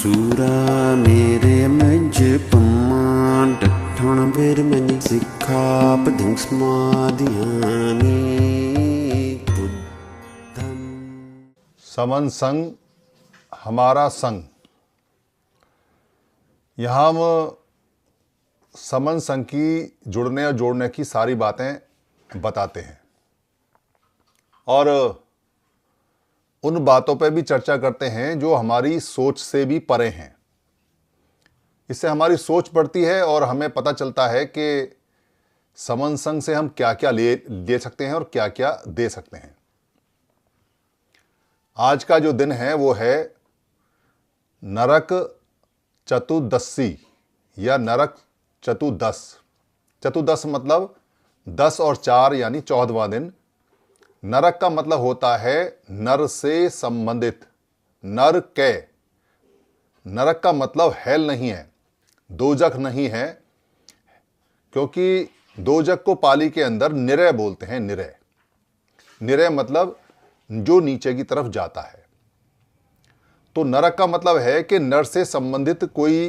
Surah mere menje paman Dathana bir menje sikha padang smadhyani buddham। समन संग हमारा संग। यहाँ हम समन संग की जुड़ने और जोड़ने की सारी बातें बताते हैं और उन बातों पे भी चर्चा करते हैं जो हमारी सोच से भी परे हैं। इससे हमारी सोच बढ़ती है और हमें पता चलता है कि समन संग से हम क्या क्या ले सकते हैं और क्या क्या दे सकते हैं। आज का जो दिन है वो है नरक चतुर्दशी या नरक चतुर्दश। चतुर्दश मतलब 10 और 4 यानी 14वां दिन। नरक का मतलब होता है नर से संबंधित, नर के। नरक का मतलब हेल नहीं है, दोजख नहीं है, क्योंकि दोजख को पाली के अंदर निरय बोलते हैं। निरय, निरय मतलब जो नीचे की तरफ जाता है। तो नरक का मतलब है कि नर से संबंधित कोई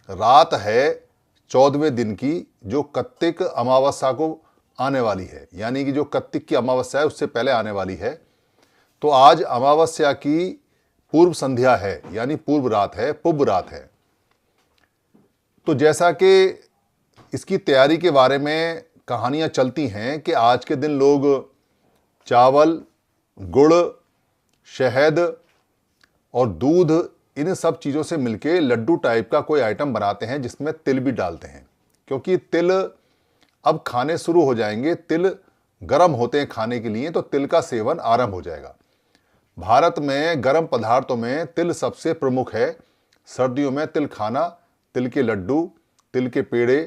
रात है 14वें दिन की, जो कार्तिक अमावस्या को आने वाली है, यानी कि जो कार्तिक की अमावस्या है उससे पहले आने वाली है। तो आज अमावस्या की पूर्व संध्या है, यानी पूर्व रात है, पुब रात है। तो जैसा कि इसकी तैयारी के बारे में कहानियां चलती हैं कि आज के दिन लोग चावल, गुड़, शहद और दूध, इन सब चीज़ों से मिलके लड्डू टाइप का कोई आइटम बनाते हैं जिसमें तिल भी डालते हैं, क्योंकि तिल अब खाने शुरू हो जाएंगे। तिल गर्म होते हैं खाने के लिए, तो तिल का सेवन आरंभ हो जाएगा। भारत में गर्म पदार्थों में तिल सबसे प्रमुख है। सर्दियों में तिल खाना, तिल के लड्डू, तिल के पेड़े,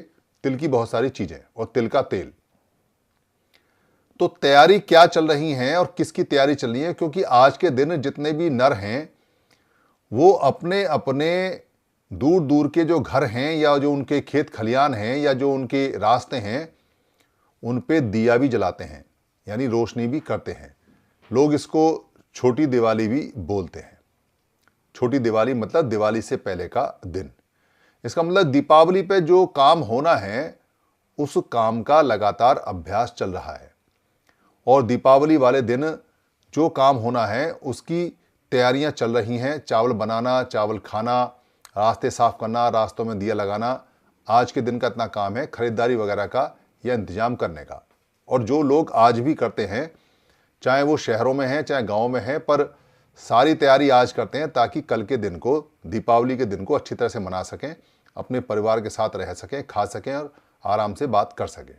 तिल की बहुत सारी चीज़ें और तिल का तेल। तो तैयारी क्या चल रही है और किसकी तैयारी चल रही है, क्योंकि आज के दिन जितने भी नर हैं वो अपने अपने दूर दूर के जो घर हैं या जो उनके खेत खलियान हैं या जो उनके रास्ते हैं उन पे दिया भी जलाते हैं, यानी रोशनी भी करते हैं। लोग इसको छोटी दिवाली भी बोलते हैं। छोटी दिवाली मतलब दिवाली से पहले का दिन। इसका मतलब दीपावली पे जो काम होना है उस काम का लगातार अभ्यास चल रहा है, और दीपावली वाले दिन जो काम होना है उसकी तैयारियां चल रही हैं। चावल बनाना, चावल खाना, रास्ते साफ करना, रास्तों में दिया लगाना, आज के दिन का इतना काम है खरीदारी वगैरह का या इंतजाम करने का। और जो लोग आज भी करते हैं, चाहे वो शहरों में हैं चाहे गाँव में हैं, पर सारी तैयारी आज करते हैं ताकि कल के दिन को, दीपावली के दिन को अच्छी तरह से मना सकें, अपने परिवार के साथ रह सकें, खा सकें और आराम से बात कर सकें।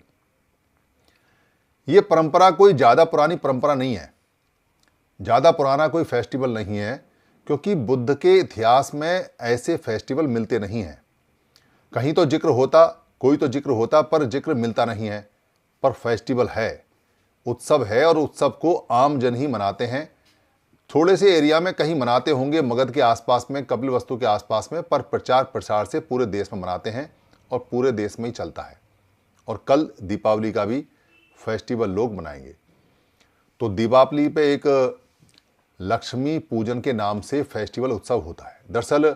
ये परंपरा कोई ज़्यादा पुरानी परंपरा नहीं है, ज़्यादा पुराना कोई फेस्टिवल नहीं है, क्योंकि बुद्ध के इतिहास में ऐसे फेस्टिवल मिलते नहीं हैं। कहीं तो जिक्र होता, कोई तो जिक्र होता, पर जिक्र मिलता नहीं है। पर फेस्टिवल है, उत्सव है, और उत्सव को आम जन ही मनाते हैं। थोड़े से एरिया में कहीं मनाते होंगे, मगध के आसपास में, कपिलवस्तु के आसपास में, पर प्रचार प्रसार से पूरे देश में मनाते हैं और पूरे देश में ही चलता है। और कल दीपावली का भी फेस्टिवल लोग मनाएंगे। तो दीपावली पे एक लक्ष्मी पूजन के नाम से फेस्टिवल उत्सव होता है। दरअसल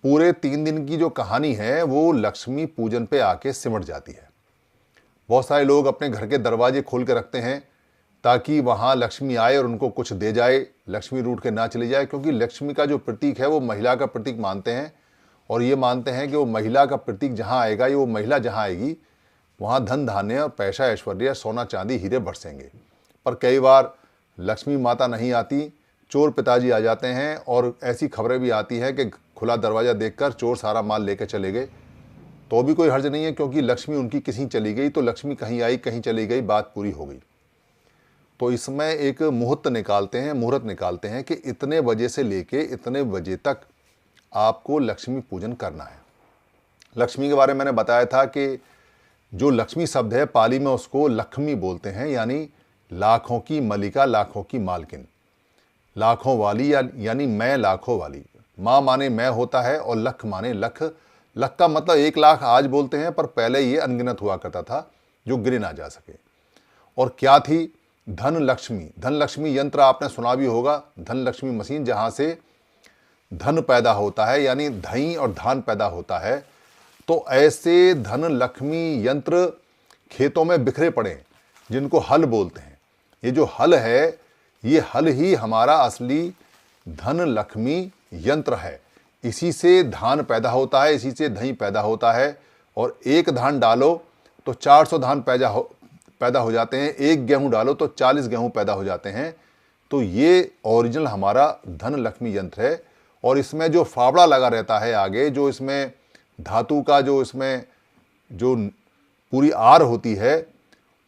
पूरे 3 दिन की जो कहानी है वो लक्ष्मी पूजन पे आके सिमट जाती है। बहुत सारे लोग अपने घर के दरवाजे खोल के रखते हैं ताकि वहाँ लक्ष्मी आए और उनको कुछ दे जाए, लक्ष्मी रूठ के ना चली जाए, क्योंकि लक्ष्मी का जो प्रतीक है वो महिला का प्रतीक मानते हैं, और ये मानते हैं कि वो महिला का प्रतीक जहाँ आएगा, ये वो महिला जहाँ आएगी वहाँ धन धान्य और पैसा ऐश्वर्य, सोना चांदी, हीरे बरसेंगे। पर कई बार लक्ष्मी माता नहीं आती, चोर पिताजी आ जाते हैं, और ऐसी खबरें भी आती हैं कि खुला दरवाज़ा देखकर चोर सारा माल लेकर चले गए। तो भी कोई हर्ज नहीं है, क्योंकि लक्ष्मी उनकी किसी चली गई, तो लक्ष्मी कहीं आई कहीं चली गई, बात पूरी हो गई। तो इसमें एक मुहूर्त निकालते हैं कि इतने बजे से लेके इतने बजे तक आपको लक्ष्मी पूजन करना है। लक्ष्मी के बारे में मैंने बताया था कि जो लक्ष्मी शब्द है पाली में उसको लक्ष्मी बोलते हैं, यानी लाखों की मलिका, लाखों की मालकिन, लाखों वाली, यानी मैं लाखों वाली। माँ माने मैं होता है और लख माने लख। लख का मतलब 1 लाख आज बोलते हैं, पर पहले ये अनगिनत हुआ करता था, जो गिने ना जा सके। और क्या थी? धन लक्ष्मी। धन लक्ष्मी यंत्र आपने सुना भी होगा, धन लक्ष्मी मशीन, जहाँ से धन पैदा होता है, यानी धई और धान पैदा होता है। तो ऐसे धन लक्ष्मी यंत्र खेतों में बिखरे पड़े हैं, जिनको हल बोलते हैं। ये जो हल है, ये हल ही हमारा असली धन लक्ष्मी यंत्र है। इसी से धान पैदा होता है, इसी से दही पैदा होता है। और एक धान डालो तो 400 धान पैदा हो जाते हैं, एक गेहूं डालो तो 40 गेहूं पैदा हो जाते हैं। तो ये ओरिजिनल हमारा धन लक्ष्मी यंत्र है। और इसमें जो फावड़ा लगा रहता है आगे, जो इसमें धातु का जो इसमें जो पूरी आर होती है,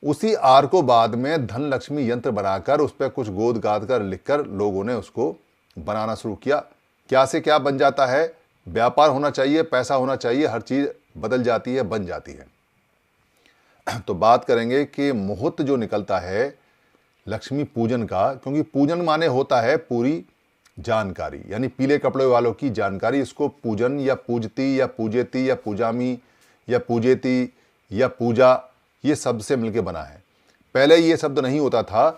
उसी आर को बाद में धन लक्ष्मी यंत्र बनाकर उस पर कुछ गोद गाद कर लिखकर लोगों ने उसको बनाना शुरू किया। क्या से क्या बन जाता है, व्यापार होना चाहिए, पैसा होना चाहिए, हर चीज़ बदल जाती है, बन जाती है। तो बात करेंगे कि मुहूर्त जो निकलता है लक्ष्मी पूजन का, क्योंकि पूजन माने होता है पूरी जानकारी, यानी पीले कपड़े वालों की जानकारी। इसको पूजन या पूजती या पूजेती या पूजामी या पूजेती या पूजा, ये शब्द से मिलके बना है। पहले ये शब्द नहीं होता था,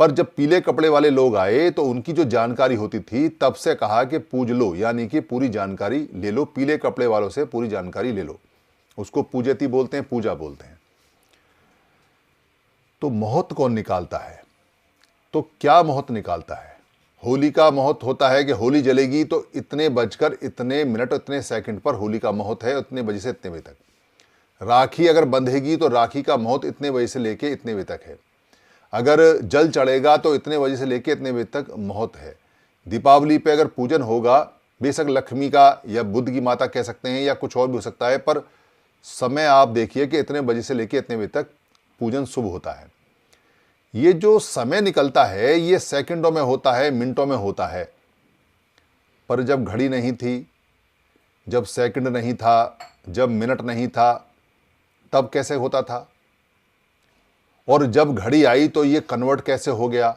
पर जब पीले कपड़े वाले लोग आए तो उनकी जो जानकारी होती थी, तब से कहा कि पूज लो, यानी कि पूरी जानकारी ले लो, पीले कपड़े वालों से पूरी जानकारी ले लो। उसको पूजेती बोलते हैं, पूजा बोलते हैं। तो मुहूर्त कौन निकालता है? तो क्या मुहूर्त निकालता है? होली का मुहूर्त होता है कि होली जलेगी तो इतने बजकर इतने मिनट इतने सेकंड पर होली का मुहूर्त है, इतने बजे से इतने बजे तक। राखी अगर बंधेगी तो राखी का मुहूर्त इतने बजे से लेके इतने बजे तक है। अगर जल चढ़ेगा तो इतने बजे से लेके इतने बजे तक मुहूर्त है। दीपावली पे अगर पूजन होगा, बेशक लक्ष्मी का या बुद्ध की माता कह सकते हैं या कुछ और भी हो सकता है, पर समय आप देखिए कि इतने बजे से लेके इतने बजे तक पूजन शुभ होता है। ये जो समय निकलता है ये सेकंडों में होता है, मिनटों में होता है। पर जब घड़ी नहीं थी, जब सेकंड नहीं था, जब मिनट नहीं था, तब कैसे होता था? और जब घड़ी आई तो ये कन्वर्ट कैसे हो गया?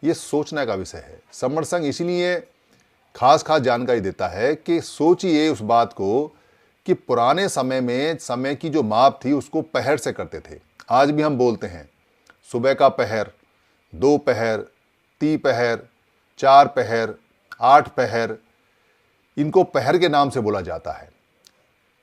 ये सोचने का विषय है। समर संघ इसीलिए खास जानकारी देता है कि सोचिए उस बात को कि पुराने समय में समय की जो माप थी उसको पहर से करते थे। आज भी हम बोलते हैं सुबह का पहर, 2 पहर, 3 पहर, 4 पहर, 8 पहर, इनको पहर के नाम से बोला जाता है।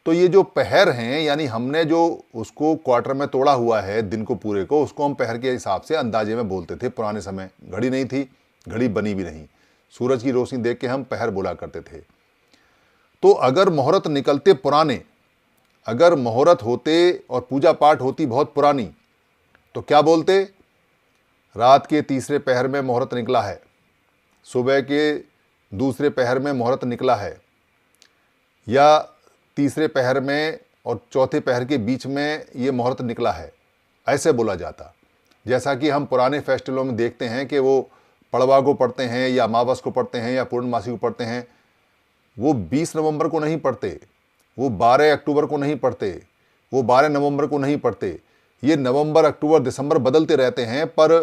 तो ये जो पहर हैं, यानी हमने जो उसको क्वार्टर में तोड़ा हुआ है दिन को पूरे को, उसको हम पहर के हिसाब से अंदाजे में बोलते थे। पुराने समय घड़ी नहीं थी, घड़ी बनी भी नहीं, सूरज की रोशनी देख के हम पहर बोला करते थे। तो अगर मुहूर्त निकलते पुराने, अगर मुहूर्त होते और पूजा पाठ होती बहुत पुरानी, तो क्या बोलते? रात के तीसरे पहर में मुहूर्त निकला है, सुबह के दूसरे पहर में मुहूर्त निकला है, या तीसरे पहर में और चौथे पहर के बीच में ये मुहूर्त निकला है, ऐसे बोला जाता। जैसा कि हम पुराने फेस्टिवलों में देखते हैं कि वो पड़वा को पढ़ते हैं या अमावस को पढ़ते हैं या पूर्णमासी को पढ़ते हैं, वो 20 नवंबर को नहीं पढ़ते, वो 12 अक्टूबर को नहीं पढ़ते, वो 12 नवंबर को नहीं पढ़ते। ये नवंबर, अक्टूबर, दिसंबर बदलते रहते हैं, पर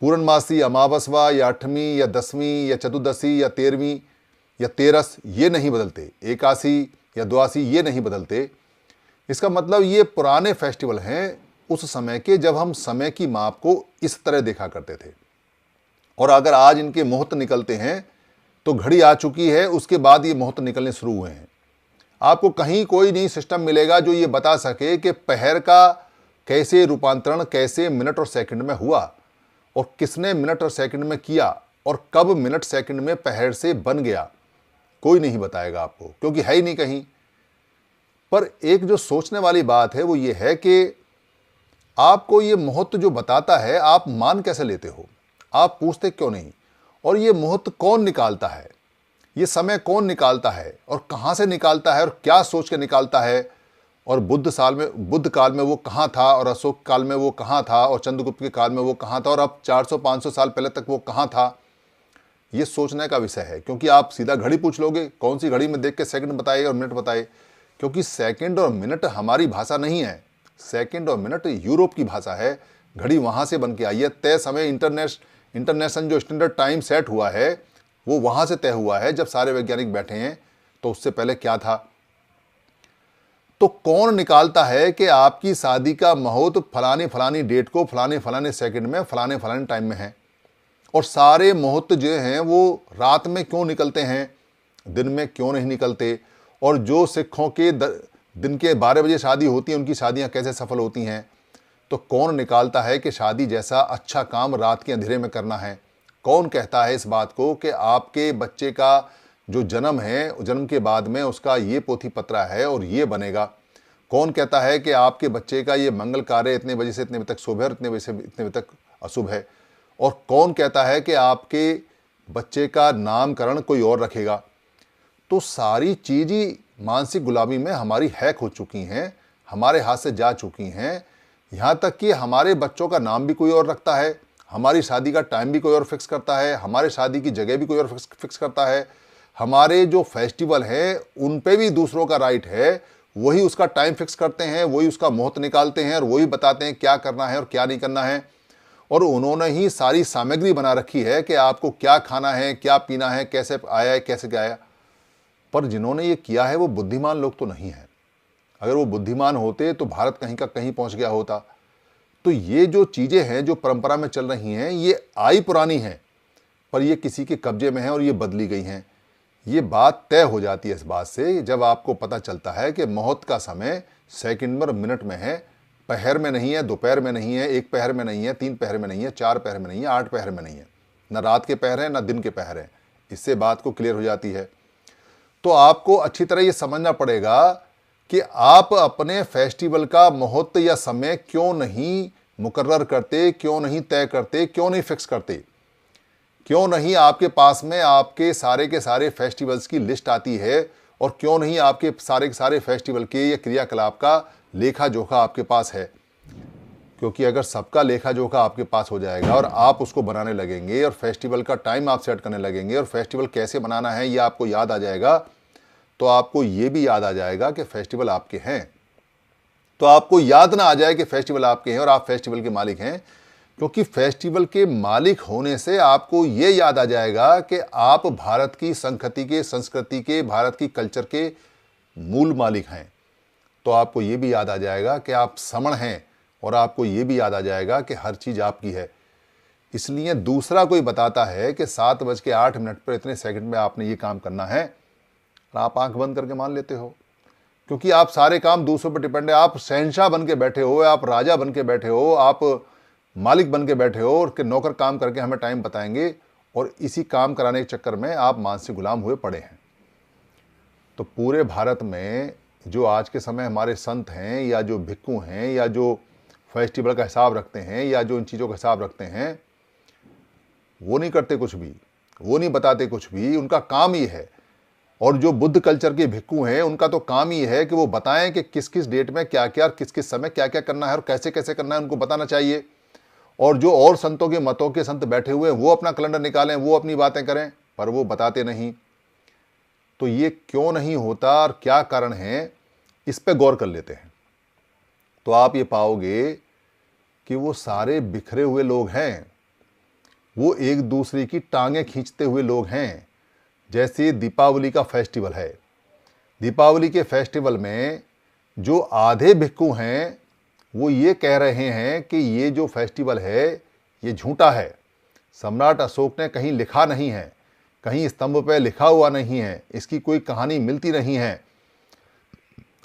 पूर्णमासी, अमावस्या या 8वीं या 10वीं या चतुर्दशी या 13वीं या तेरस ये नहीं बदलते, एकादशी या द्वादशी ये नहीं बदलते। इसका मतलब ये पुराने फेस्टिवल हैं उस समय के, जब हम समय की माप को इस तरह देखा करते थे। और अगर आज इनके मुहूर्त निकलते हैं तो घड़ी आ चुकी है, उसके बाद ये मुहूर्त निकलने शुरू हुए हैं। आपको कहीं कोई नहीं सिस्टम मिलेगा जो ये बता सके कि पहर का कैसे रूपांतरण कैसे मिनट और सेकंड में हुआ, और किसने मिनट और सेकंड में किया, और कब मिनट सेकंड में पहर से बन गया। कोई नहीं बताएगा आपको, क्योंकि है ही नहीं कहीं। पर एक जो सोचने वाली बात है वो ये है कि आपको ये मुहूर्त जो बताता है आप मान कैसे लेते हो? आप पूछते क्यों नहीं? और ये मुहूर्त कौन निकालता है? ये समय कौन निकालता है और कहाँ से निकालता है और क्या सोच के निकालता है? और बुद्ध काल में वो कहाँ था, और अशोक काल में वो कहाँ था, और चंद्रगुप्त के काल में वो कहाँ था, और अब 400-500 साल पहले तक वो कहाँ था? ये सोचने का विषय है। क्योंकि आप सीधा घड़ी पूछ लोगे, कौन सी घड़ी में देख के सेकंड बताए और मिनट बताए, क्योंकि सेकंड और मिनट हमारी भाषा नहीं है। सेकंड और मिनट यूरोप की भाषा है। घड़ी वहाँ से बन के आई है। तय समय इंटरनेशनल जो स्टैंडर्ड टाइम सेट हुआ है वो वहाँ से तय हुआ है, जब सारे वैज्ञानिक बैठे हैं। तो उससे पहले क्या था? तो कौन निकालता है कि आपकी शादी का मुहूर्त फलानी फलानी डेट को फलाने फलाने सेकंड में फलाने टाइम में है? और सारे मुहूर्त जो हैं वो रात में क्यों निकलते हैं? दिन में क्यों नहीं निकलते, और जो सिखों के दिन के 12 बजे शादी होती है उनकी शादियां कैसे सफल होती हैं। तो कौन निकालता है कि शादी जैसा अच्छा काम रात के अंधेरे में करना है? कौन कहता है इस बात को कि आपके बच्चे का जो जन्म है, जन्म के बाद में उसका ये पोथी पत्रा है और ये बनेगा? कौन कहता है कि आपके बच्चे का ये मंगल कार्य इतने बजे से इतने बजे तक शुभ है और इतने बजे से इतने बजे तक अशुभ है? और कौन कहता है कि आपके बच्चे का नामकरण कोई और रखेगा? तो सारी चीज़ ही मानसिक गुलामी में हमारी हैक हो चुकी हैं, हमारे हाथ से जा चुकी हैं। यहाँ तक कि हमारे बच्चों का नाम भी कोई और रखता है, हमारी शादी का टाइम भी कोई और फिक्स करता है, हमारे शादी की जगह भी कोई और फिक्स करता है, हमारे जो फेस्टिवल हैं उन पे भी दूसरों का राइट है, वही उसका टाइम फिक्स करते हैं, वही उसका मुहूर्त निकालते हैं और वही बताते हैं क्या करना है और क्या नहीं करना है। और उन्होंने ही सारी सामग्री बना रखी है कि आपको क्या खाना है, क्या पीना है, कैसे आया है, कैसे गया। पर जिन्होंने ये किया है वो बुद्धिमान लोग तो नहीं है। अगर वो बुद्धिमान होते तो भारत कहीं का कहीं पहुंच गया होता। तो ये जो चीज़ें हैं जो परंपरा में चल रही हैं ये आई पुरानी हैं, पर ये किसी के कब्जे में है और ये बदली गई हैं। ये बात तय हो जाती है इस बात से जब आपको पता चलता है कि मुहूर्त का समय सेकंड में और मिनट में है, पहर में नहीं है, दोपहर में नहीं है, एक पहर में नहीं है, 3 पहर में नहीं है, 4 पहर में नहीं है, 8 पहर में नहीं है, ना रात के पहर है ना दिन के पहर है। इससे बात को क्लियर हो जाती है। तो आपको अच्छी तरह ये समझना पड़ेगा कि आप अपने फेस्टिवल का मुहूर्त या समय क्यों नहीं मुकर्रर करते, क्यों नहीं तय करते, क्यों नहीं फिक्स करते, क्यों नहीं आपके पास में आपके सारे के सारे फेस्टिवल्स की लिस्ट आती है, और क्यों नहीं आपके सारे के सारे फेस्टिवल के या क्रियाकलाप का लेखा जोखा आपके पास है। क्योंकि अगर सबका लेखा जोखा आपके पास हो जाएगा और आप उसको बनाने लगेंगे और फेस्टिवल का टाइम आप सेट करने लगेंगे और फेस्टिवल कैसे बनाना है ये आपको याद आ जाएगा, तो आपको ये भी याद आ जाएगा कि फेस्टिवल आपके हैं। तो आपको याद ना आ जाए कि फेस्टिवल आपके हैं और आप फेस्टिवल के मालिक हैं, क्योंकि फेस्टिवल के मालिक होने से आपको ये याद आ जाएगा कि आप भारत की संस्कृति के, भारत की कल्चर के मूल मालिक हैं। तो आपको ये भी याद आ जाएगा कि आप समण हैं, और आपको ये भी याद आ जाएगा कि हर चीज़ आपकी है। इसलिए दूसरा कोई बताता है कि 7:08 पर इतने सेकंड में आपने ये काम करना है, और आप आंख बंद करके मान लेते हो, क्योंकि आप सारे काम दूसरों पर डिपेंड है। आप शहंशाह बन के बैठे हो, आप राजा बन के बैठे हो, आप मालिक बन के बैठे हो, और कि नौकर काम करके हमें टाइम बताएंगे, और इसी काम कराने के चक्कर में आप मानसिक गुलाम हुए पड़े हैं। तो पूरे भारत में जो आज के समय हमारे संत हैं या जो भिक्खु हैं या जो फेस्टिवल का हिसाब रखते हैं या जो इन चीज़ों का हिसाब रखते हैं, वो नहीं करते कुछ भी, वो नहीं बताते कुछ भी, उनका काम ही है। और जो बुद्ध कल्चर के भिक्खु हैं उनका तो काम ही है कि वो बताएं कि किस किस डेट में क्या क्या, किस किस समय क्या क्या करना है और कैसे कैसे करना है, उनको बताना चाहिए। और जो और संतों के मतों के संत बैठे हुए हैं वो अपना कैलेंडर निकालें, वो अपनी बातें करें, पर वो बताते नहीं। तो ये क्यों नहीं होता और क्या कारण है, इस पे गौर कर लेते हैं तो आप ये पाओगे कि वो सारे बिखरे हुए लोग हैं, वो एक दूसरे की टांगें खींचते हुए लोग हैं। जैसे दीपावली का फेस्टिवल है, दीपावली के फेस्टिवल में जो आधे भिक्खु हैं वो ये कह रहे हैं कि ये जो फेस्टिवल है ये झूठा है, सम्राट अशोक ने कहीं लिखा नहीं है, कहीं स्तंभ पे लिखा हुआ नहीं है, इसकी कोई कहानी मिलती नहीं है।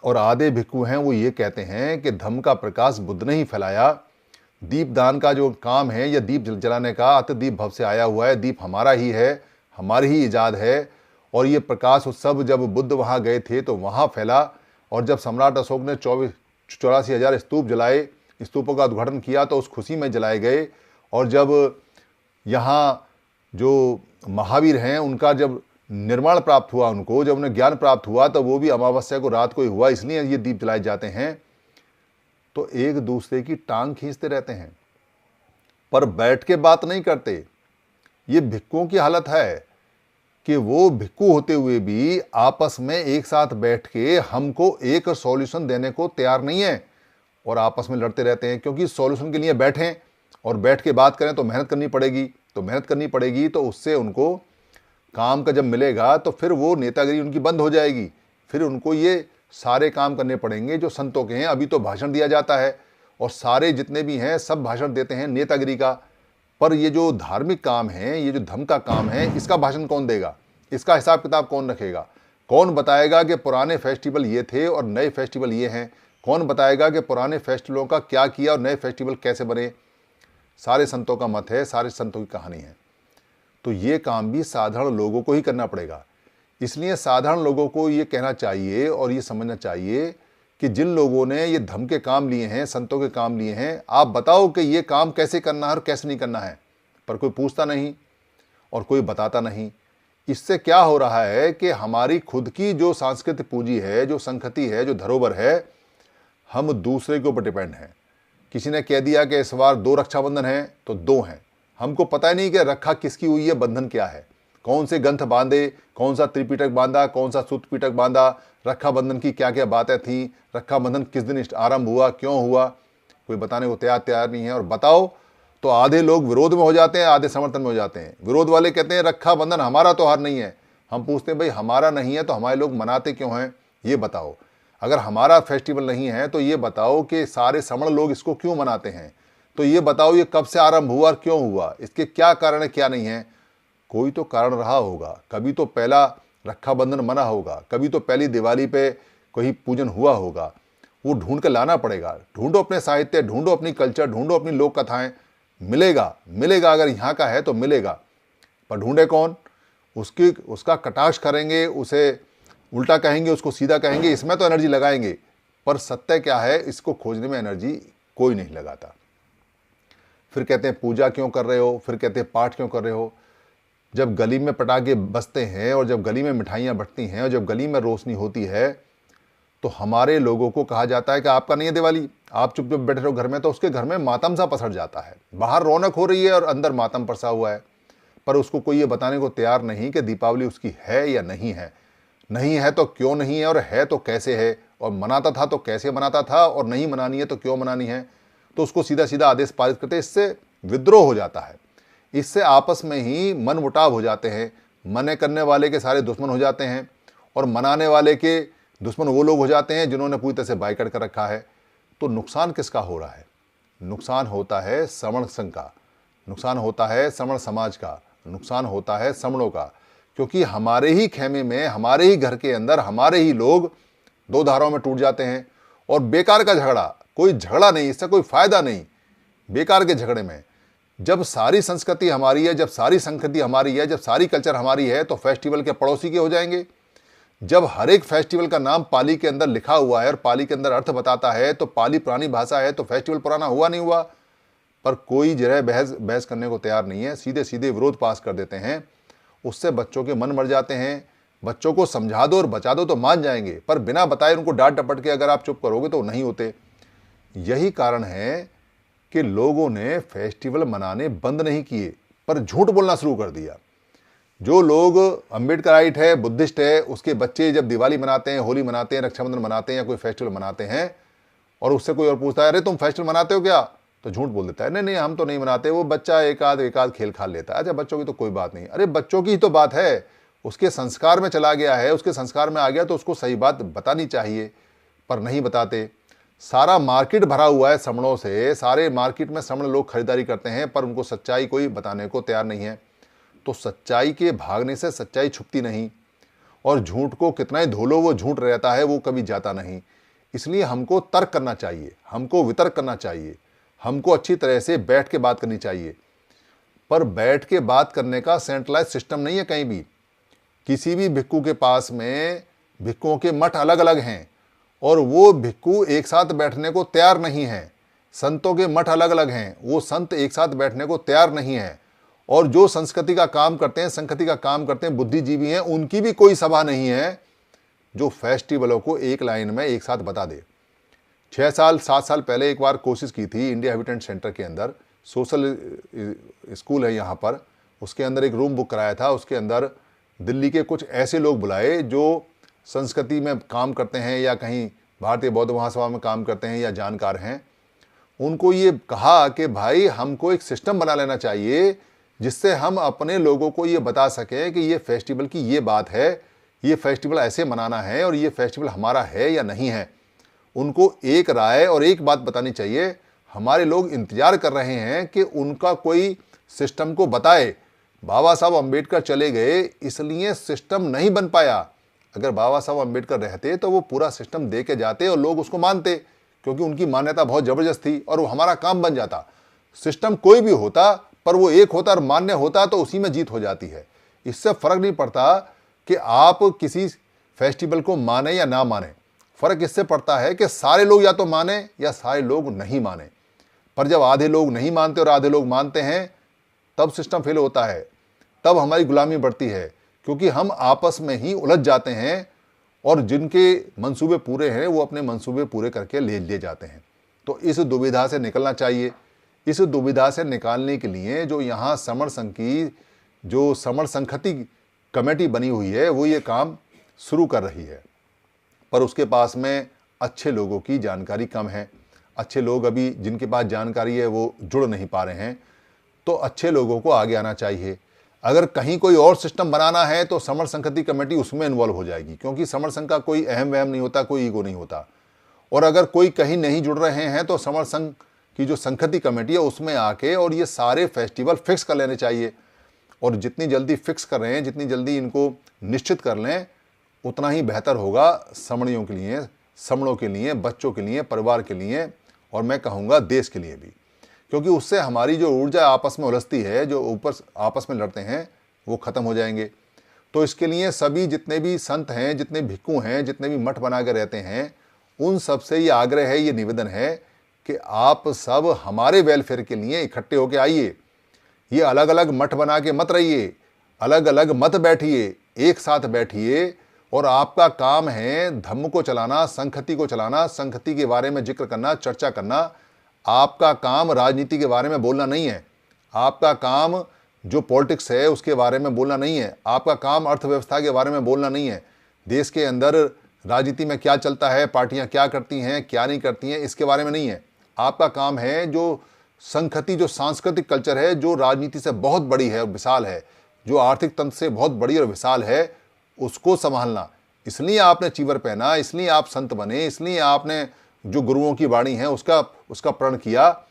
और आधे भिक्खु हैं वो ये कहते हैं कि धम्म का प्रकाश बुद्ध ने ही फैलाया, दीपदान का जो काम है या दीप जलाने का अत दीप भव से आया हुआ है, दीप हमारा ही है, हमारी ही ईजाद है। और ये प्रकाश उत्सव जब बुद्ध वहाँ गए थे तो वहाँ फैला, और जब सम्राट अशोक ने 84,000 स्तूप जलाए, स्तूपों का उद्घाटन किया तो उस खुशी में जलाए गए। और जब यहाँ जो महावीर हैं उनका जब निर्माण प्राप्त हुआ, उनको जब उन्हें ज्ञान प्राप्त हुआ तो वो भी अमावस्या को रात को ही हुआ, इसलिए ये दीप जलाए जाते हैं। तो एक दूसरे की टांग खींचते रहते हैं पर बैठ के बात नहीं करते। ये भिक्खुओं की हालत है कि वो भिक्खु होते हुए भी आपस में एक साथ बैठ के हमको एक सॉल्यूशन देने को तैयार नहीं है और आपस में लड़ते रहते हैं। क्योंकि सॉल्यूशन के लिए बैठें और बैठ के बात करें तो मेहनत करनी पड़ेगी, तो उससे उनको काम का जब मिलेगा तो फिर वो नेतागिरी उनकी बंद हो जाएगी, फिर उनको ये सारे काम करने पड़ेंगे जो संतों के हैं। अभी तो भाषण दिया जाता है और सारे जितने भी हैं सब भाषण देते हैं नेतागिरी का, पर ये जो धार्मिक काम है, ये जो धर्म का काम है, इसका भाषण कौन देगा? इसका हिसाब किताब कौन रखेगा? कौन बताएगा कि पुराने फेस्टिवल ये थे और नए फेस्टिवल ये हैं? कौन बताएगा कि पुराने फेस्टिवलों का क्या किया और नए फेस्टिवल कैसे बने? सारे संतों का मत है, सारे संतों की कहानी है। तो ये काम भी साधारण लोगों को ही करना पड़ेगा। इसलिए साधारण लोगों को ये कहना चाहिए और ये समझना चाहिए कि जिन लोगों ने ये धर्म के काम लिए हैं, संतों के काम लिए हैं, आप बताओ कि ये काम कैसे करना है और कैसे नहीं करना है। पर कोई पूछता नहीं और कोई बताता नहीं। इससे क्या हो रहा है कि हमारी खुद की जो सांस्कृतिक पूंजी है, जो संस्कृति है, जो धरोहर है, हम दूसरे के ऊपर डिपेंड हैं। किसी ने कह दिया कि इस बार 2 रक्षाबंधन हैं तो 2 हैं। हमको पता ही नहीं कि रक्षा किसकी हुई है, बंधन क्या है, कौन से ग्रंथ बांधे, कौन सा त्रिपिटक बांधा, कौन सा सूत पिटक बांधा, रक्षाबंधन की क्या क्या बातें थी, रक्षाबंधन किस दिन आरंभ हुआ, क्यों हुआ, कोई बताने को तैयार नहीं है। और बताओ तो आधे लोग विरोध में हो जाते हैं, आधे समर्थन में हो जाते हैं। विरोध वाले कहते हैं रक्षाबंधन हमारा त्योहार नहीं है। हम पूछते हैं भाई हमारा नहीं है तो हमारे लोग मनाते क्यों हैं, ये बताओ। अगर हमारा फेस्टिवल नहीं है तो ये बताओ कि सारे समण लोग इसको क्यों मनाते हैं। तो ये बताओ ये कब से आरंभ हुआ और क्यों हुआ, इसके क्या कारण है, क्या नहीं है। कोई तो कारण रहा होगा। कभी तो पहला रक्षाबंधन मना होगा, कभी तो पहली दिवाली पे कोई पूजन हुआ होगा। वो ढूंढ के लाना पड़ेगा। ढूंढो अपने साहित्य, ढूंढो अपनी कल्चर, ढूंढो अपनी लोक कथाएं। मिलेगा अगर यहाँ का है तो मिलेगा। पर ढूंढे कौन? उसका कटाक्ष करेंगे, उसे उल्टा कहेंगे, उसको सीधा कहेंगे, इसमें तो एनर्जी लगाएंगे। पर सत्य क्या है, इसको खोजने में एनर्जी कोई नहीं लगाता। फिर कहते हैं पूजा क्यों कर रहे हो, फिर कहते हैं पाठ क्यों कर रहे हो। जब गली में पटाखे बजते हैं और जब गली में मिठाइयाँ बंटती हैं और जब गली में रोशनी होती है तो हमारे लोगों को कहा जाता है कि आपका नहीं है दिवाली, आप चुप चुप बैठे रहो घर में। तो उसके घर में मातम सा पसर जाता है। बाहर रौनक हो रही है और अंदर मातम परसा हुआ है। पर उसको कोई ये बताने को तैयार नहीं कि दीपावली उसकी है या नहीं है। नहीं है तो क्यों नहीं है, और है तो कैसे है, और मनाता था तो कैसे मनाता था, और नहीं मनानी है तो क्यों मनानी है। तो उसको सीधा सीधा आदेश पारित करते, इससे विद्रोह हो जाता है। इससे आपस में ही मन मुटाव हो जाते हैं। मने करने वाले के सारे दुश्मन हो जाते हैं और मनाने वाले के दुश्मन वो लोग हो जाते हैं जिन्होंने पूरी तरह से बाइकआउट कर रखा है। तो नुकसान किसका हो रहा है? नुकसान होता है श्रमण संघ का, नुकसान होता है श्रमण समाज का, नुकसान होता है श्रमणों का। क्योंकि हमारे ही खेमे में, हमारे ही घर के अंदर हमारे ही लोग 2 धाराओं में टूट जाते हैं। और बेकार का झगड़ा, कोई झगड़ा नहीं, इससे कोई फायदा नहीं। बेकार के झगड़े में जब सारी संस्कृति हमारी है, जब सारी संस्कृति हमारी है, जब सारी कल्चर हमारी है, तो फेस्टिवल के पड़ोसी के हो जाएंगे। जब हर एक फेस्टिवल का नाम पाली के अंदर लिखा हुआ है और पाली के अंदर अर्थ बताता है, तो पाली पुरानी भाषा है तो फेस्टिवल पुराना हुआ नहीं हुआ। पर कोई जरा बहस करने को तैयार नहीं है, सीधे सीधे विरोध पास कर देते हैं। उससे बच्चों के मन मर जाते हैं। बच्चों को समझा दो और बचा दो तो मान जाएंगे, पर बिना बताए उनको डांट डपट के अगर आप चुप करोगे तो नहीं होते। यही कारण है कि लोगों ने फेस्टिवल मनाने बंद नहीं किए, पर झूठ बोलना शुरू कर दिया। जो लोग अम्बेडकराइट है, बुद्धिस्ट है, उसके बच्चे जब दिवाली मनाते हैं, होली मनाते हैं, रक्षाबंधन मनाते हैं या कोई फेस्टिवल मनाते हैं, और उससे कोई और पूछता है अरे तुम फेस्टिवल मनाते हो क्या, तो झूठ बोल देता है नहीं हम तो नहीं मनाते, वो बच्चा एक आध खेल खाल लेता है। अच्छा बच्चों की तो कोई बात नहीं। अरे बच्चों की ही तो बात है, उसके संस्कार में चला गया है, उसके संस्कार में आ गया तो उसको सही बात बतानी चाहिए, पर नहीं बताते। सारा मार्केट भरा हुआ है श्रमणों से, सारे मार्केट में श्रमण लोग खरीदारी करते हैं, पर उनको सच्चाई कोई बताने को तैयार नहीं है। तो सच्चाई के भागने से सच्चाई छुपती नहीं, और झूठ को कितना ही धोलो वो झूठ रहता है, वो कभी जाता नहीं। इसलिए हमको तर्क करना चाहिए, हमको वितर्क करना चाहिए, हमको अच्छी तरह से बैठ के बात करनी चाहिए। पर बैठ के बात करने का सेंट्रलाइज सिस्टम नहीं है कहीं भी। किसी भी भिक्खू के पास में भिक्खुओं के मठ अलग अलग हैं और वो भिक्खू एक साथ बैठने को तैयार नहीं है। संतों के मठ अलग अलग हैं, वो संत एक साथ बैठने को तैयार नहीं है। और जो संस्कृति का काम करते हैं, संस्कृति का काम करते हैं, बुद्धिजीवी हैं, उनकी भी कोई सभा नहीं है जो फेस्टिवलों को एक लाइन में एक साथ बता दे। 6 साल 7 साल पहले एक बार कोशिश की थी इंडिया हैबिटेट सेंटर के अंदर, सोशल स्कूल है यहाँ पर, उसके अंदर एक रूम बुक कराया था। उसके अंदर दिल्ली के कुछ ऐसे लोग बुलाए जो संस्कृति में काम करते हैं या कहीं भारतीय बौद्ध महासभा में काम करते हैं या जानकार हैं। उनको ये कहा कि भाई हमको एक सिस्टम बना लेना चाहिए जिससे हम अपने लोगों को ये बता सकें कि ये फेस्टिवल की ये बात है, ये फेस्टिवल ऐसे मनाना है और ये फेस्टिवल हमारा है या नहीं है। उनको एक राय और एक बात बतानी चाहिए। हमारे लोग इंतजार कर रहे हैं कि उनका कोई सिस्टम को बताए बाबा साहब अंबेडकर चले गए इसलिए सिस्टम नहीं बन पाया। अगर बाबा साहब अंबेडकर रहते तो वो पूरा सिस्टम दे के जाते और लोग उसको मानते, क्योंकि उनकी मान्यता बहुत जबरदस्त थी और वो हमारा काम बन जाता। सिस्टम कोई भी होता पर वो एक होता और मान्य होता तो उसी में जीत हो जाती है। इससे फर्क नहीं पड़ता कि आप किसी फेस्टिवल को माने या ना माने, फर्क इससे पड़ता है कि सारे लोग या तो माने या सारे लोग नहीं माने। पर जब आधे लोग नहीं मानते और आधे लोग मानते हैं तब सिस्टम फेल होता है, तब हमारी गुलामी बढ़ती है, क्योंकि हम आपस में ही उलझ जाते हैं और जिनके मंसूबे पूरे हैं वो अपने मंसूबे पूरे करके ले जाते हैं। तो इस दुविधा से निकलना चाहिए। इस दुविधा से निकालने के लिए जो यहाँ समर संघ की जो समर संघति कमेटी बनी हुई है वो ये काम शुरू कर रही है, पर उसके पास में अच्छे लोगों की जानकारी कम है। अच्छे लोग अभी जिनके पास जानकारी है वो जुड़ नहीं पा रहे हैं, तो अच्छे लोगों को आगे आना चाहिए। अगर कहीं कोई और सिस्टम बनाना है तो समर संघति कमेटी उसमें इन्वॉल्व हो जाएगी, क्योंकि समर संघ का कोई अहम वहम नहीं होता, कोई ईगो नहीं होता। और अगर कोई कहीं नहीं जुड़ रहे हैं तो समर संघ की जो संघति कमेटी है उसमें आके और ये सारे फेस्टिवल फिक्स कर लेने चाहिए। और जितनी जल्दी फिक्स कर रहे हैं, जितनी जल्दी इनको निश्चित कर लें, उतना ही बेहतर होगा समणियों के लिए, समणों के लिए, बच्चों के लिए, परिवार के लिए, और मैं कहूँगा देश के लिए भी। क्योंकि उससे हमारी जो ऊर्जा आपस में उलझती है, जो ऊपर आपस में लड़ते हैं, वो ख़त्म हो जाएंगे। तो इसके लिए सभी जितने भी संत हैं, जितने भिक्खु हैं, जितने भी मठ बना के रहते हैं, उन सब से ये आग्रह है, ये निवेदन है कि आप सब हमारे वेलफेयर के लिए इकट्ठे होके आइए। ये अलग अलग मठ बना के मत रहिए, अलग अलग मत बैठिए, एक साथ बैठिए। और आपका काम है धम्म को चलाना, संघति को चलाना, संघति के बारे में जिक्र करना, चर्चा करना। आपका काम राजनीति के बारे में बोलना नहीं है, आपका काम जो पॉलिटिक्स है उसके बारे में बोलना नहीं है, आपका काम अर्थव्यवस्था के बारे में बोलना नहीं है, देश के अंदर राजनीति में क्या चलता है, पार्टियां क्या करती हैं, क्या नहीं करती हैं, इसके बारे में नहीं है। आपका काम है जो संघति, जो सांस्कृतिक कल्चर है, जो राजनीति से बहुत बड़ी है और विशाल है, जो आर्थिक तंत्र से बहुत बड़ी और विशाल है, उसको संभालना। इसलिए आपने चीवर पहना, इसलिए आप संत बने, इसलिए आपने जो गुरुओं की वाणी है उसका प्रण किया,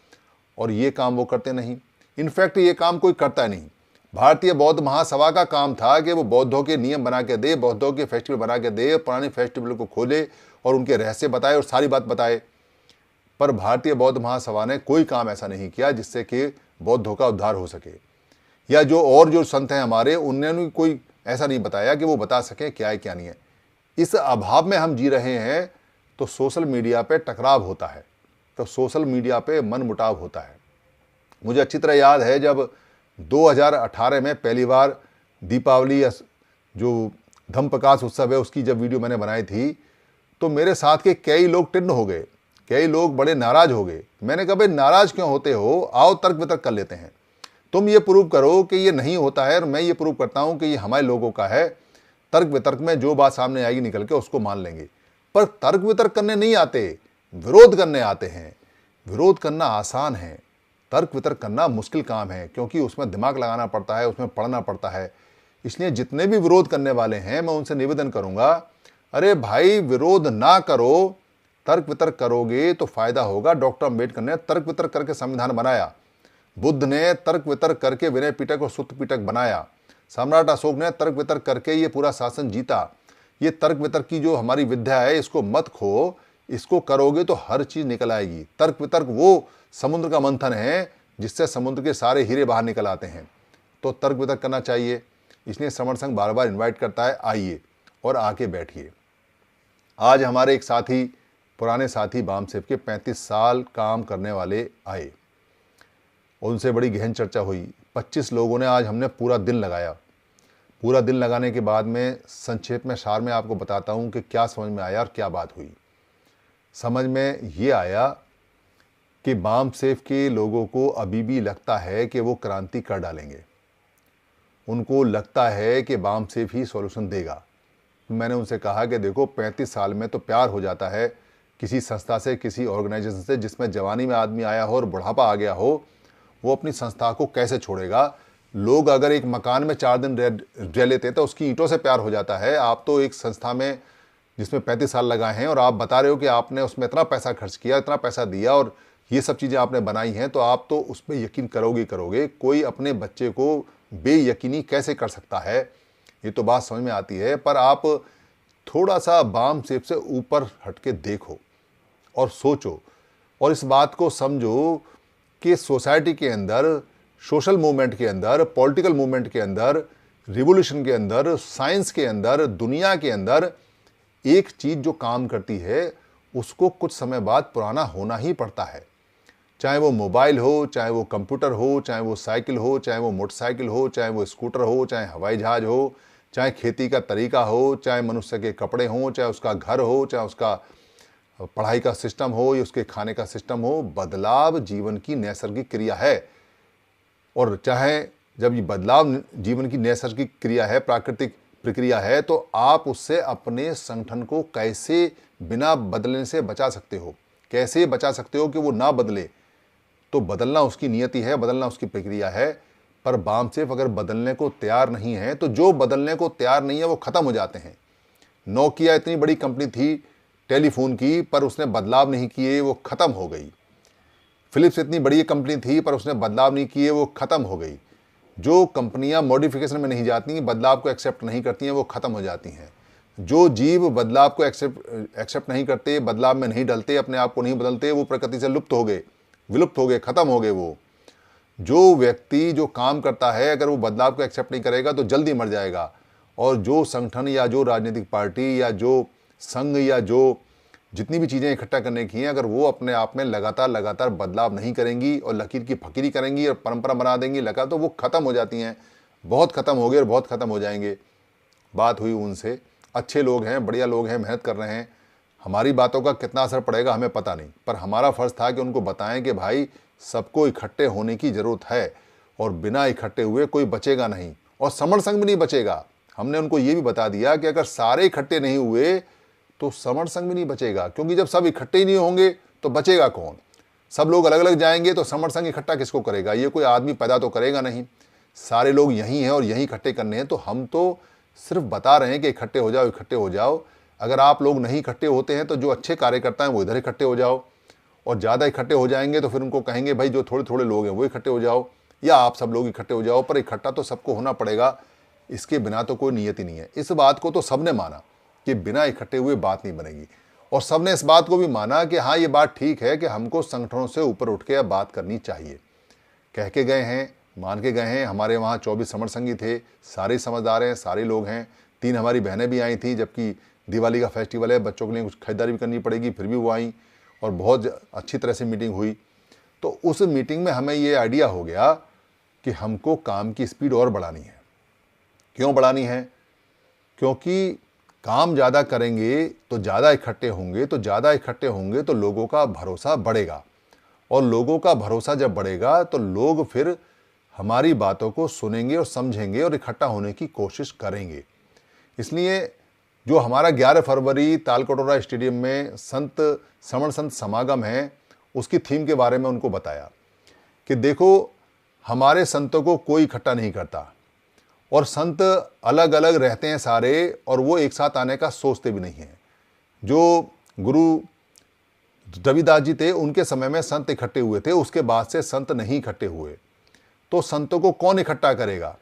और ये काम वो करते नहीं। इनफैक्ट ये काम कोई करता नहीं। भारतीय बौद्ध महासभा का काम था कि वो बौद्धों के नियम बना के दे, बौद्धों के फेस्टिवल बना के दे, पुराने फेस्टिवल को खोले और उनके रहस्य बताए और सारी बात बताए। पर भारतीय बौद्ध महासभा ने कोई काम ऐसा नहीं किया जिससे कि बौद्धों का उद्धार हो सके, या जो संत हैं हमारे, उन्होंने कोई ऐसा नहीं बताया कि वो बता सके क्या है क्या नहीं है। इस अभाव में हम जी रहे हैं, तो सोशल मीडिया पे टकराव होता है, तो सोशल मीडिया पे मनमुटाव होता है। मुझे अच्छी तरह याद है जब 2018 में पहली बार दीपावली जो धम्म प्रकाश उत्सव है उसकी जब वीडियो मैंने बनाई थी, तो मेरे साथ के कई लोग टिन्न हो गए, कई लोग बड़े नाराज हो गए। मैंने कहा भाई नाराज क्यों होते हो, आओ तर्क वितर्क कर लेते हैं। तुम ये प्रूव करो कि ये नहीं होता है और मैं ये प्रूव करता हूं कि ये हमारे लोगों का है। तर्क वितर्क में जो बात सामने आएगी निकल के उसको मान लेंगे। पर तर्क वितर्क करने नहीं आते, विरोध करने आते हैं। विरोध करना आसान है, तर्क वितर्क करना मुश्किल काम है, क्योंकि उसमें दिमाग लगाना पड़ता है, उसमें पढ़ना पड़ता है। इसलिए जितने भी विरोध करने वाले हैं मैं उनसे निवेदन करूंगा, अरे भाई विरोध ना करो, तर्क वितर्क करोगे तो फायदा होगा। डॉक्टर अंबेडकर ने तर्क वितर्क करके संविधान बनाया, बुद्ध ने तर्क वितर्क करके विनय पिटक और सुत्त पिटक बनाया, सम्राट अशोक ने तर्क वितर्क करके ये पूरा शासन जीता। ये तर्क वितर्क की जो हमारी विद्या है इसको मत खो, इसको करोगे तो हर चीज निकल आएगी। तर्क वितर्क वो समुद्र का मंथन है जिससे समुद्र के सारे हीरे बाहर निकल आते हैं। तो तर्क वितर्क करना चाहिए। इसलिए समर संघ बार बार इन्वाइट करता है, आइए और आके बैठिए। आज हमारे एक साथी, पुराने साथी बामसेफ के 35 साल काम करने वाले आए, उनसे बड़ी गहन चर्चा हुई। 25 लोगों ने, आज हमने पूरा दिन लगाया। पूरा दिन लगाने के बाद में संक्षेप में सार में आपको बताता हूँ कि क्या समझ में आया और क्या बात हुई। समझ में ये आया कि बामसेफ के लोगों को अभी भी लगता है कि वो क्रांति कर डालेंगे। उनको लगता है कि बामसेफ ही सॉल्यूशन देगा। मैंने उनसे कहा कि देखो 35 साल में तो प्यार हो जाता है किसी संस्था से, किसी ऑर्गेनाइजेशन से जिसमें जवानी में आदमी आया हो और बुढ़ापा आ गया हो, वो अपनी संस्था को कैसे छोड़ेगा। लोग अगर एक मकान में 4 दिन रह लेते तो उसकी ईंटों से प्यार हो जाता है। आप तो एक संस्था में जिसमें 35 साल लगाए हैं और आप बता रहे हो कि आपने उसमें इतना पैसा खर्च किया, इतना पैसा दिया और ये सब चीज़ें आपने बनाई हैं, तो आप तो उस पर यकीन करोगे। कोई अपने बच्चे को बेयकीनी कैसे कर सकता है, ये तो बात समझ में आती है। पर आप थोड़ा सा बाम सेप से ऊपर हटके देखो और सोचो और इस बात को समझो कि सोसाइटी के अंदर, सोशल मूवमेंट के अंदर, पॉलिटिकल मूवमेंट के अंदर, रिवोल्यूशन के अंदर, साइंस के अंदर, दुनिया के अंदर एक चीज जो काम करती है उसको कुछ समय बाद पुराना होना ही पड़ता है। चाहे वो मोबाइल हो, चाहे वो कंप्यूटर हो, चाहे वो साइकिल हो, चाहे वो मोटरसाइकिल हो, चाहे वो स्कूटर हो, चाहे हवाई जहाज हो, चाहे खेती का तरीका हो, चाहे मनुष्य के कपड़े हों, चाहे उसका घर हो, चाहे उसका पढ़ाई का सिस्टम हो या उसके खाने का सिस्टम हो। बदलाव जीवन की नैसर्गिक क्रिया है। और चाहे जब ये बदलाव जीवन की नैसर्गिक क्रिया है, प्राकृतिक प्रक्रिया है, तो आप उससे अपने संगठन को कैसे बिना बदलने से बचा सकते हो, कैसे बचा सकते हो कि वो ना बदले। तो बदलना उसकी नियति है, बदलना उसकी प्रक्रिया है। पर बामसेफ अगर बदलने को तैयार नहीं है तो जो बदलने को तैयार नहीं है वो खत्म हो जाते हैं। नोकिया इतनी बड़ी कंपनी थी टेलीफोन की, पर उसने बदलाव नहीं किए, वो खत्म हो गई। फिलिप्स इतनी बड़ी कंपनी थी पर उसने बदलाव नहीं किए, वो खत्म हो गई। जो कंपनियां मॉडिफिकेशन में नहीं जाती, बदलाव को एक्सेप्ट नहीं करती हैं, वो खत्म हो जाती हैं। जो जीव बदलाव को एक्सेप्ट नहीं करते, बदलाव में नहीं डलते, अपने आप को नहीं बदलते, वो प्रकृति से लुप्त हो गए, विलुप्त हो गए, खत्म हो गए। वो जो व्यक्ति जो काम करता है अगर वो बदलाव को एक्सेप्ट नहीं करेगा तो जल्दी मर जाएगा। और जो संगठन या जो राजनीतिक पार्टी या जो संघ या जो जितनी भी चीज़ें इकट्ठा करने की हैं, अगर वो अपने आप में लगातार बदलाव नहीं करेंगी और लकीर की फकीरी करेंगी और परंपरा बना देंगी लगा, तो वो खत्म हो जाती हैं। बहुत खत्म हो गए और बहुत खत्म हो जाएंगे। बात हुई उनसे, अच्छे लोग हैं, बढ़िया लोग हैं, मेहनत कर रहे हैं। हमारी बातों का कितना असर पड़ेगा हमें पता नहीं, पर हमारा फर्ज था कि उनको बताएं कि भाई सबको इकट्ठे होने की ज़रूरत है और बिना इकट्ठे हुए कोई बचेगा नहीं और समर संघ भी नहीं बचेगा। हमने उनको ये भी बता दिया कि अगर सारे इकट्ठे नहीं हुए तो समर संघ भी नहीं बचेगा, क्योंकि जब सब इकट्ठे ही नहीं होंगे तो बचेगा कौन। सब लोग अलग अलग जाएंगे तो समर संघ इकट्ठा किसको करेगा, ये कोई आदमी पैदा तो करेगा नहीं। सारे लोग यहीं हैं और यहीं इकट्ठे करने हैं, तो हम तो सिर्फ बता रहे हैं कि इकट्ठे हो जाओ, इकट्ठे हो जाओ। अगर आप लोग नहीं इकट्ठे होते हैं तो जो अच्छे कार्यकर्ता हैं वो इधर इकट्ठे हो जाओ, और ज़्यादा इकट्ठे हो जाएंगे तो फिर उनको कहेंगे भाई जो थोड़े थोड़े लोग हैं वो इकट्ठे हो जाओ, या आप सब लोग इकट्ठे हो जाओ। पर इकट्ठा तो सबको होना पड़ेगा, इसके बिना तो कोई नियति नहीं है। इस बात को तो सबने माना कि बिना इकट्ठे हुए बात नहीं बनेगी, और सबने इस बात को भी माना कि हाँ ये बात ठीक है कि हमको संगठनों से ऊपर उठ के अब बात करनी चाहिए। कह के गए हैं, मान के गए हैं। हमारे वहाँ 24 समर संघी थे, सारे समझदार हैं, सारे लोग हैं। 3 हमारी बहनें भी आई थी, जबकि दिवाली का फेस्टिवल है, बच्चों के लिए कुछ खरीदारी भी करनी पड़ेगी, फिर भी वो आई और बहुत अच्छी तरह से मीटिंग हुई। तो उस मीटिंग में हमें ये आइडिया हो गया कि हमको काम की स्पीड और बढ़ानी है। क्यों बढ़ानी है? क्योंकि काम ज़्यादा करेंगे तो ज़्यादा इकट्ठे होंगे, तो ज़्यादा इकट्ठे होंगे तो लोगों का भरोसा बढ़ेगा, और लोगों का भरोसा जब बढ़ेगा तो लोग फिर हमारी बातों को सुनेंगे और समझेंगे और इकट्ठा होने की कोशिश करेंगे। इसलिए जो हमारा 11 फरवरी तालकटोरा स्टेडियम में समण संत समागम है, उसकी थीम के बारे में उनको बताया कि देखो हमारे संतों को कोई इकट्ठा नहीं करता, और संत अलग अलग रहते हैं सारे, और वो एक साथ आने का सोचते भी नहीं हैं। जो गुरु रविदास जी थे उनके समय में संत इकट्ठे हुए थे, उसके बाद से संत नहीं इकट्ठे हुए। तो संतों को कौन इकट्ठा करेगा?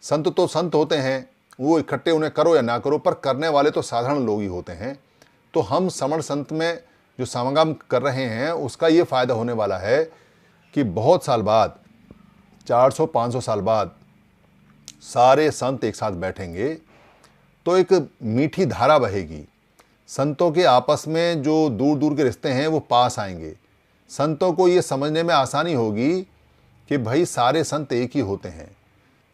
संत तो संत होते हैं, वो इकट्ठे उन्हें करो या ना करो, पर करने वाले तो साधारण लोग ही होते हैं। तो हम समण संत में जो समागम कर रहे हैं उसका ये फायदा होने वाला है कि बहुत साल बाद, 400-500 साल बाद सारे संत एक साथ बैठेंगे तो एक मीठी धारा बहेगी। संतों के आपस में जो दूर दूर के रिश्ते हैं वो पास आएंगे। संतों को ये समझने में आसानी होगी कि भाई सारे संत एक ही होते हैं।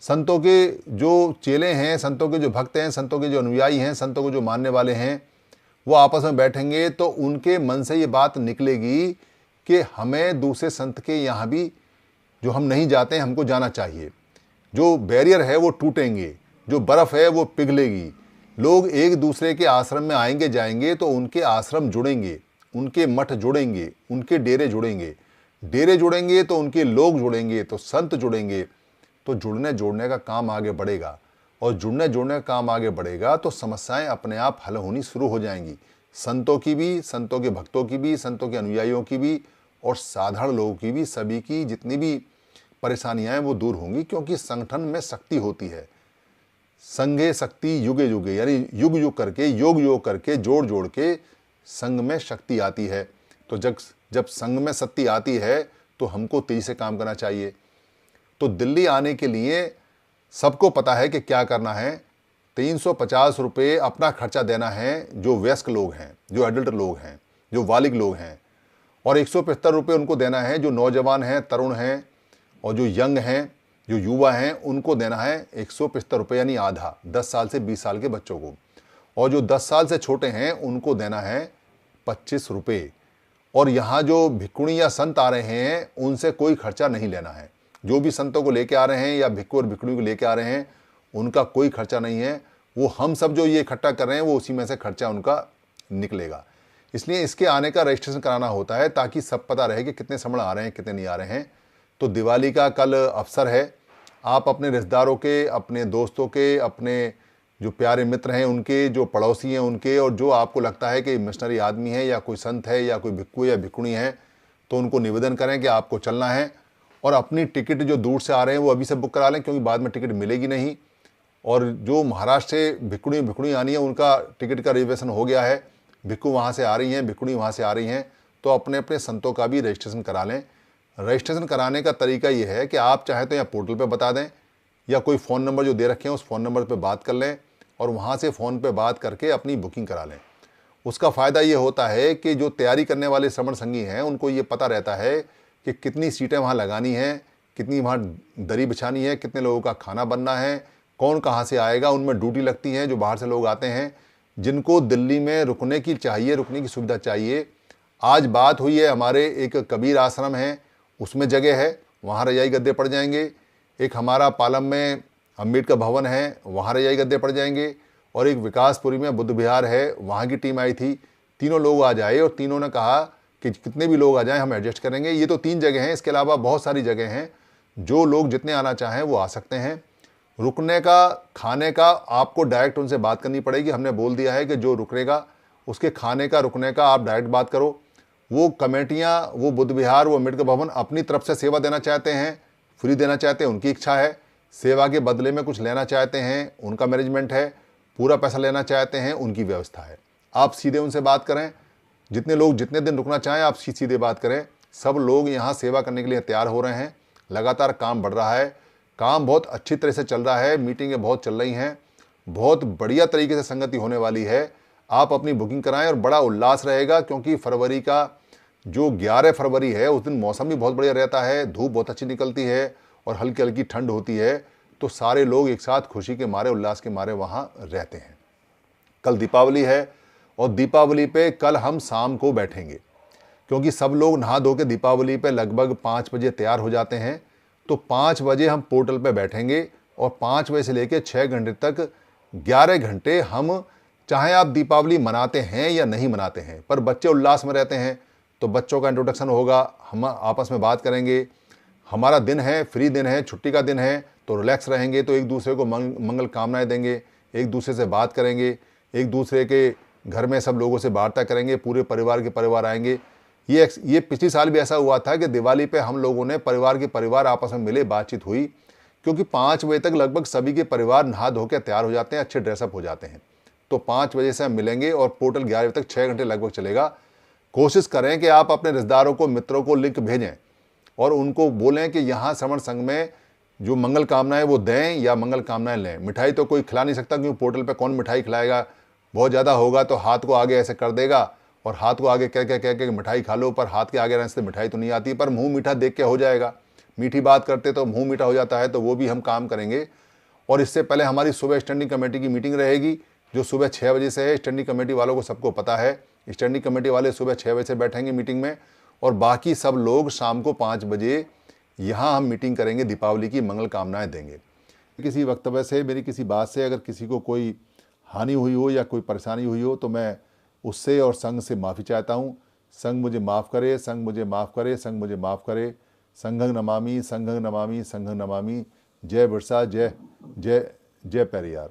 संतों के जो चेले हैं, संतों के जो भक्त हैं, संतों के जो अनुयायी हैं, संतों को जो मानने वाले हैं, वो आपस में बैठेंगे तो उनके मन से ये बात निकलेगी कि हमें दूसरे संत के यहाँ भी जो हम नहीं जाते हैं हमको जाना चाहिए। जो बैरियर है वो टूटेंगे, जो बर्फ़ है वो पिघलेगी। लोग एक दूसरे के आश्रम में आएंगे जाएंगे तो उनके आश्रम जुड़ेंगे, उनके मठ जुड़ेंगे, उनके डेरे जुड़ेंगे। डेरे जुड़ेंगे तो उनके लोग जुड़ेंगे, तो संत जुड़ेंगे, तो जुड़ने जोड़ने का काम आगे बढ़ेगा, और जुड़ने जोड़ने का काम आगे बढ़ेगा तो समस्याएं अपने आप हल होनी शुरू हो जाएंगी। संतों की भी, संतों के भक्तों की भी, संतों के अनुयायियों की भी, और साधारण लोगों की भी, सभी की जितनी भी परेशानियां हैं वो दूर होंगी, क्योंकि संगठन में शक्ति होती है। संघे शक्ति युगे युगे, यानी युग युग करके, योग योग करके, जोड़ जोड़ के संघ में शक्ति आती है। तो जब संघ में शक्ति आती है तो हमको तेजी से काम करना चाहिए। तो दिल्ली आने के लिए सबको पता है कि क्या करना है। 350 रुपये अपना खर्चा देना है जो वयस्क लोग हैं, जो एडल्ट लोग हैं, जो बालिग लोग हैं, और 175 रुपये उनको देना है जो नौजवान हैं, तरुण हैं, और जो यंग हैं, जो युवा हैं, उनको देना है 175 रुपये, यानी आधा, 10 साल से 20 साल के बच्चों को। और जो 10 साल से छोटे हैं उनको देना है 25 रुपये। और यहाँ जो भिक्षुणी या संत आ रहे हैं उनसे कोई खर्चा नहीं लेना है। जो भी संतों को लेके आ रहे हैं या भिक्षु और भिक्षुणी को लेके आ रहे हैं उनका कोई खर्चा नहीं है। वो हम सब जो ये इकट्ठा कर रहे हैं वो उसी में से खर्चा उनका निकलेगा। इसलिए इसके आने का रजिस्ट्रेशन कराना होता है ताकि सब पता रहे कि कितने श्रमण आ रहे हैं, कितने नहीं आ रहे हैं। तो दिवाली का कल अवसर है, आप अपने रिश्तेदारों के, अपने दोस्तों के, अपने जो प्यारे मित्र हैं उनके, जो पड़ोसी हैं उनके, और जो आपको लगता है कि मिशनरी आदमी है या कोई संत है या कोई भिक्षु या भिक्षुणी है, तो उनको निवेदन करें कि आपको चलना है। और अपनी टिकट जो दूर से आ रहे हैं वो अभी से बुक करा लें, क्योंकि बाद में टिकट मिलेगी नहीं। और जो महाराष्ट्र से भिक्षुणी आनी है उनका टिकट का रिजर्वेशन हो गया है, भिक्षु वहाँ से आ रही हैं, भिक्षुणी वहाँ से आ रही हैं, तो अपने अपने संतों का भी रजिस्ट्रेशन करा लें। रजिस्ट्रेशन कराने का तरीका ये है कि आप चाहें तो यहाँ पोर्टल पे बता दें, या कोई फ़ोन नंबर जो दे रखे हैं उस फ़ोन नंबर पे बात कर लें, और वहाँ से फ़ोन पे बात करके अपनी बुकिंग करा लें। उसका फ़ायदा ये होता है कि जो तैयारी करने वाले श्रमण संगी हैं उनको ये पता रहता है कि कितनी सीटें वहाँ लगानी हैं, कितनी वहाँ दरी बिछानी है, कितने लोगों का खाना बनना है, कौन कहाँ से आएगा। उनमें ड्यूटी लगती है, जो बाहर से लोग आते हैं जिनको दिल्ली में रुकने की सुविधा चाहिए। आज बात हुई है, हमारे एक कबीर आश्रम है उसमें जगह है, वहाँ रजाई गद्दे पड़ जाएंगे। एक हमारा पालम में अम्बेडकर भवन है, वहाँ रजाई गद्दे पड़ जाएंगे। और एक विकासपुरी में बुद्ध विहार है, वहाँ की टीम आई थी। तीनों लोग आ जाए, और तीनों ने कहा कि कितने भी लोग आ जाएं हम एडजस्ट करेंगे। ये तो 3 जगह हैं, इसके अलावा बहुत सारी जगह हैं, जो लोग जितने आना चाहें वो आ सकते हैं। रुकने का, खाने का आपको डायरेक्ट उनसे बात करनी पड़ेगी। हमने बोल दिया है कि जो रुकेगा उसके खाने का, रुकने का आप डायरेक्ट बात करो। वो कमेटियाँ, वो बुद्ध विहार, वो अम्बेडकर भवन अपनी तरफ से सेवा देना चाहते हैं, फ्री देना चाहते हैं, उनकी इच्छा है। सेवा के बदले में कुछ लेना चाहते हैं, उनका मैनेजमेंट है। पूरा पैसा लेना चाहते हैं, उनकी व्यवस्था है। आप सीधे उनसे बात करें, जितने लोग जितने दिन रुकना चाहें आप सीधे बात करें। सब लोग यहाँ सेवा करने के लिए तैयार हो रहे हैं। लगातार काम बढ़ रहा है, काम बहुत अच्छी तरह से चल रहा है, मीटिंगें बहुत चल रही हैं, बहुत बढ़िया तरीके से संगति होने वाली है। आप अपनी बुकिंग कराएं और बड़ा उल्लास रहेगा, क्योंकि फरवरी का जो 11 फरवरी है उस दिन मौसम भी बहुत बढ़िया रहता है, धूप बहुत अच्छी निकलती है और हल्की हल्की ठंड होती है। तो सारे लोग एक साथ खुशी के मारे, उल्लास के मारे वहाँ रहते हैं। कल दीपावली है, और दीपावली पे कल हम शाम को बैठेंगे, क्योंकि सब लोग नहा धो के दीपावली पे लगभग 5 बजे तैयार हो जाते हैं। तो 5 बजे हम पोर्टल पे बैठेंगे, और 5 बजे से लेकर 6 घंटे तक 11 घंटे हम, चाहे आप दीपावली मनाते हैं या नहीं मनाते हैं, पर बच्चे उल्लास में रहते हैं। तो बच्चों का इंट्रोडक्शन होगा, हम आपस में बात करेंगे। हमारा दिन है, फ्री दिन है, छुट्टी का दिन है, तो रिलैक्स रहेंगे। तो एक दूसरे को मंगल कामनाएं देंगे, एक दूसरे से बात करेंगे, एक दूसरे के घर में सब लोगों से वार्ता करेंगे, पूरे परिवार के परिवार आएंगे। ये पिछली साल भी ऐसा हुआ था कि दिवाली पे हम लोगों ने परिवार के परिवार आपस में मिले, बातचीत हुई, क्योंकि 5 बजे तक लगभग सभी के परिवार नहा धो के तैयार हो जाते हैं, अच्छे ड्रेसअप हो जाते हैं। तो 5 बजे से हम मिलेंगे, और पोर्टल 11 बजे तक 6 घंटे लगभग चलेगा। कोशिश करें कि आप अपने रिश्तेदारों को, मित्रों को लिंक भेजें, और उनको बोलें कि यहाँ श्रमण संघ में जो मंगल कामनाएं वो दें या मंगल कामनाएं लें। मिठाई तो कोई खिला नहीं सकता, क्योंकि पोर्टल पे कौन मिठाई खिलाएगा। बहुत ज़्यादा होगा तो हाथ को आगे ऐसे कर देगा, और हाथ को आगे कह के मिठाई खा लो, पर हाथ के आगे रहने से मिठाई तो नहीं आती, पर मुंह मीठा देख के हो जाएगा। मीठी बात करते तो मुंह मीठा हो जाता है, तो वो भी हम काम करेंगे। और इससे पहले हमारी सुबह स्टैंडिंग कमेटी की मीटिंग रहेगी, जो सुबह 6 बजे से है। स्टैंडिंग कमेटी वालों को सबको पता है, स्टैंडिंग कमेटी वाले सुबह 6 बजे से बैठेंगे मीटिंग में, और बाकी सब लोग शाम को 5 बजे यहाँ हम मीटिंग करेंगे, दीपावली की मंगल कामनाएं देंगे। किसी वक्तव्य से, मेरी किसी बात से अगर किसी को कोई हानि हुई हो या कोई परेशानी हुई हो, तो मैं उससे और संघ से माफ़ी चाहता हूँ। संघ मुझे माफ़ करे, संघ मुझे माफ़ करे, संघ मुझे माफ़ करे। संघं नमामि, संघं नमामि, संघं नमामि। जय बिरसा, जय जय जय पेरियार।